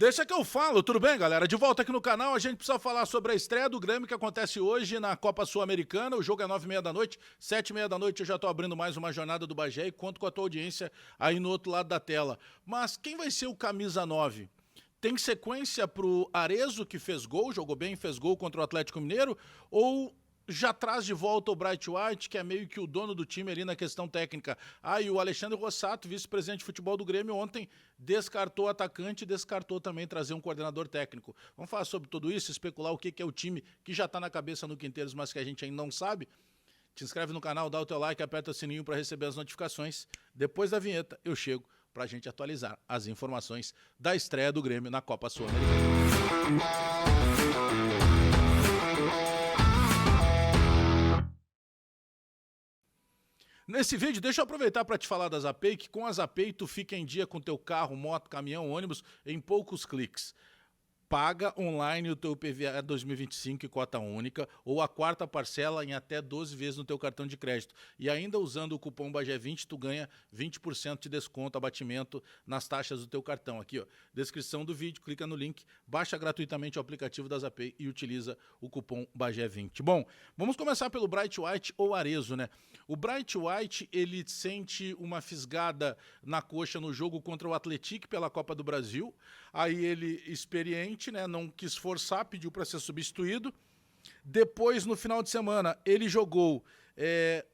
Deixa que eu falo, tudo bem, galera? De volta aqui no canal, a gente precisa falar sobre a estreia do Grêmio que acontece hoje na Copa Sul-Americana. O jogo é 9h30 da noite, 7h30 da noite eu já tô abrindo mais uma jornada do Bagé e conto com a tua audiência aí no outro lado da tela. Mas quem vai ser o camisa 9? Tem sequência pro Arezzo, que fez gol, jogou bem, fez gol contra o Atlético Mineiro, ou já traz de volta o Bright White, que é meio que o dono do time ali na questão técnica? E o Alexandre Rossato, vice-presidente de futebol do Grêmio, ontem descartou o atacante e descartou também trazer um coordenador técnico. Vamos falar sobre tudo isso, especular o que é o time que já está na cabeça no Quinteiros, mas que a gente ainda não sabe? Te inscreve no canal, dá o teu like, aperta o sininho para receber as notificações. Depois da vinheta, eu chego para a gente atualizar as informações da estreia do Grêmio na Copa Sul-Americana. Nesse vídeo, deixa eu aproveitar para te falar da Zapay, que com a Zapay tu fica em dia com teu carro, moto, caminhão, ônibus em poucos cliques. Paga online o teu IPVA 2025 em cota única ou a quarta parcela em até 12 vezes no teu cartão de crédito. E ainda usando o cupom BAGÉ20, tu ganha 20% de desconto, abatimento nas taxas do teu cartão. Aqui, ó, descrição do vídeo, clica no link, baixa gratuitamente o aplicativo da Zapay e utiliza o cupom BAGÉ20. Bom, vamos começar pelo Bright White ou Arezzo, né? O Bright White, ele sente uma fisgada na coxa no jogo contra o Atlético pela Copa do Brasil. Aí ele, experiente, né, não quis forçar, pediu para ser substituído. Depois, no final de semana, ele jogou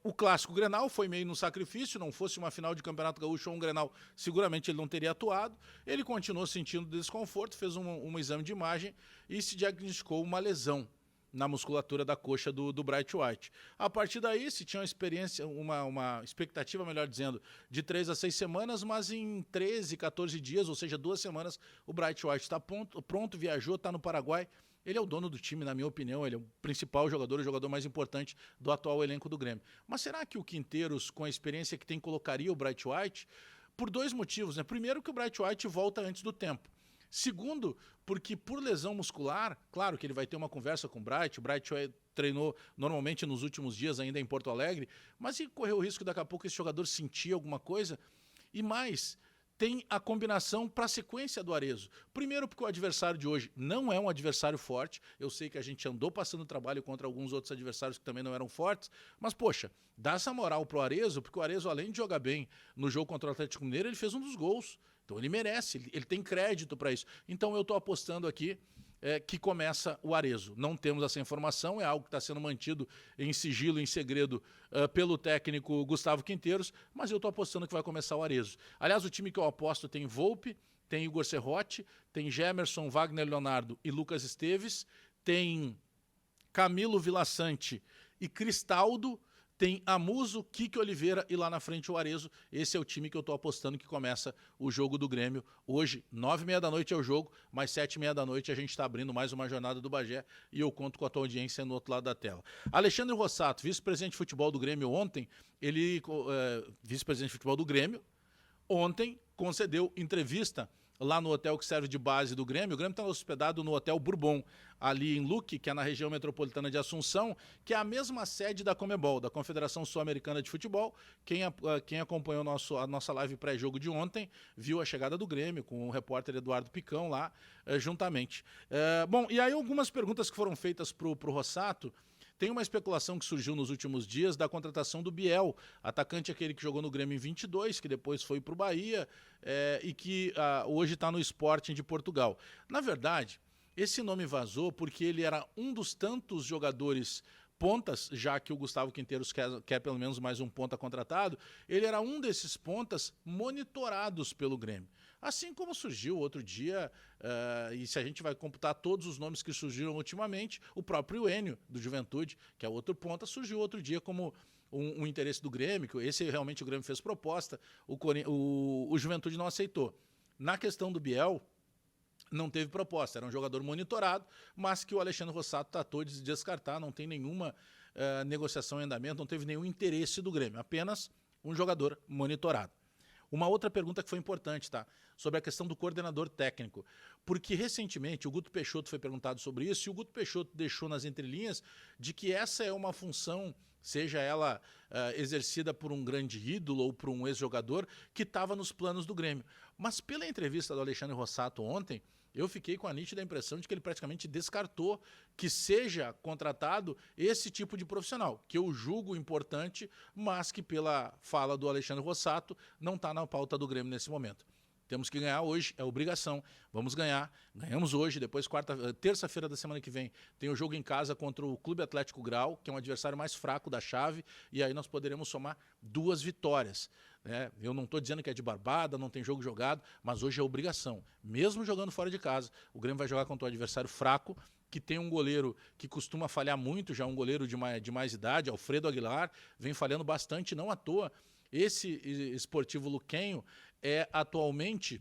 o Clássico Grenal, foi meio no sacrifício, não fosse uma final de Campeonato Gaúcho ou um Grenal, seguramente ele não teria atuado. Ele continuou sentindo desconforto, fez um exame de imagem e se diagnosticou uma lesão na musculatura da coxa do Bright White. A partir daí, se tinha uma expectativa, melhor dizendo, de 3 a 6 semanas, mas em 13, 14 dias, ou seja, 2 semanas, o Bright White está pronto, viajou, está no Paraguai. Ele é o dono do time, na minha opinião, ele é o principal jogador, o jogador mais importante do atual elenco do Grêmio. Mas será que o Quinteiros, com a experiência que tem, colocaria o Bright White? Por dois motivos, né? Primeiro, que o Bright White volta antes do tempo. Segundo, porque por lesão muscular, claro que ele vai ter uma conversa com o Bright treinou normalmente nos últimos dias ainda em Porto Alegre, mas e correr o risco daqui a pouco esse jogador sentir alguma coisa? E mais, tem a combinação para a sequência do Arezzo. Primeiro porque o adversário de hoje não é um adversário forte, eu sei que a gente andou passando trabalho contra alguns outros adversários que também não eram fortes, mas poxa, dá essa moral pro Arezzo, porque o Arezzo, além de jogar bem no jogo contra o Atlético Mineiro, ele fez um dos gols. Então ele merece, ele tem crédito para isso. Então eu estou apostando aqui que começa o Arezzo. Não temos essa informação, é algo que está sendo mantido em sigilo, em segredo, pelo técnico Gustavo Quinteiros, mas eu estou apostando que vai começar o Arezzo. Aliás, o time que eu aposto tem Volpe, tem Igor Serrote, tem Gemerson, Wagner Leonardo e Lucas Esteves, tem Camilo Villaçante e Cristaldo, tem Amuso, Kike Oliveira e lá na frente o Arezzo. Esse é o time que eu tô apostando que começa o jogo do Grêmio. Hoje, 9h30 da noite é o jogo, mas 7h30 da noite a gente está abrindo mais uma jornada do Bagé e eu conto com a tua audiência no outro lado da tela. Alexandre Rossato, vice-presidente de futebol do Grêmio ontem, vice-presidente de futebol do Grêmio, ontem concedeu entrevista lá no hotel que serve de base do Grêmio. O Grêmio está hospedado no Hotel Bourbon, ali em Luque, que é na região metropolitana de Assunção, que é a mesma sede da Conmebol, da Confederação Sul-Americana de Futebol. Quem acompanhou a nossa live pré-jogo de ontem, viu a chegada do Grêmio, com o repórter Eduardo Picão lá, juntamente. Bom, e aí algumas perguntas que foram feitas pro Rossato. Tem uma especulação que surgiu nos últimos dias da contratação do Biel, atacante aquele que jogou no Grêmio em 22, que depois foi para o Bahia e que hoje está no Sporting de Portugal. Na verdade, esse nome vazou porque ele era um dos tantos jogadores pontas, já que o Gustavo Quinteiros quer pelo menos mais um ponta contratado, ele era um desses pontas monitorados pelo Grêmio. Assim como surgiu outro dia, e se a gente vai computar todos os nomes que surgiram ultimamente, o próprio Enio, do Juventude, que é outro ponta, surgiu outro dia como um interesse do Grêmio, que esse realmente o Grêmio fez proposta, o Juventude não aceitou. Na questão do Biel, não teve proposta, era um jogador monitorado, mas que o Alexandre Rossato tratou de descartar, não tem nenhuma negociação em andamento, não teve nenhum interesse do Grêmio, apenas um jogador monitorado. Uma outra pergunta que foi importante, tá? Sobre a questão do coordenador técnico. Porque recentemente o Guto Peixoto foi perguntado sobre isso e o Guto Peixoto deixou nas entrelinhas de que essa é uma função, seja ela exercida por um grande ídolo ou por um ex-jogador, que estava nos planos do Grêmio. Mas pela entrevista do Alexandre Rossato ontem, eu fiquei com a nítida impressão de que ele praticamente descartou que seja contratado esse tipo de profissional, que eu julgo importante, mas que pela fala do Alexandre Rossato não está na pauta do Grêmio nesse momento. Temos que ganhar hoje, é obrigação. Vamos ganhar. Ganhamos hoje, depois terça-feira da semana que vem tem o jogo em casa contra o Clube Atlético Grau, que é um adversário mais fraco da chave, e aí nós poderemos somar 2 vitórias. Né? Eu não estou dizendo que é de barbada, não tem jogo jogado, mas hoje é obrigação. Mesmo jogando fora de casa, o Grêmio vai jogar contra um adversário fraco, que tem um goleiro que costuma falhar muito, já um goleiro de mais idade, Alfredo Aguilar, vem falhando bastante, não à toa. Esse Sportivo Luquenho é atualmente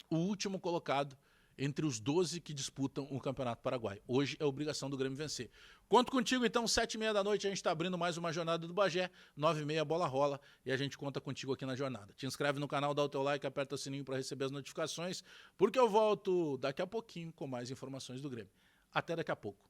o último colocado entre os 12 que disputam o Campeonato Paraguai. Hoje é obrigação do Grêmio vencer. Conto contigo, então, 7h30 da noite, a gente está abrindo mais uma jornada do Bagé, 9h30 a bola rola e a gente conta contigo aqui na jornada. Te inscreve no canal, dá o teu like, aperta o sininho para receber as notificações, porque eu volto daqui a pouquinho com mais informações do Grêmio. Até daqui a pouco.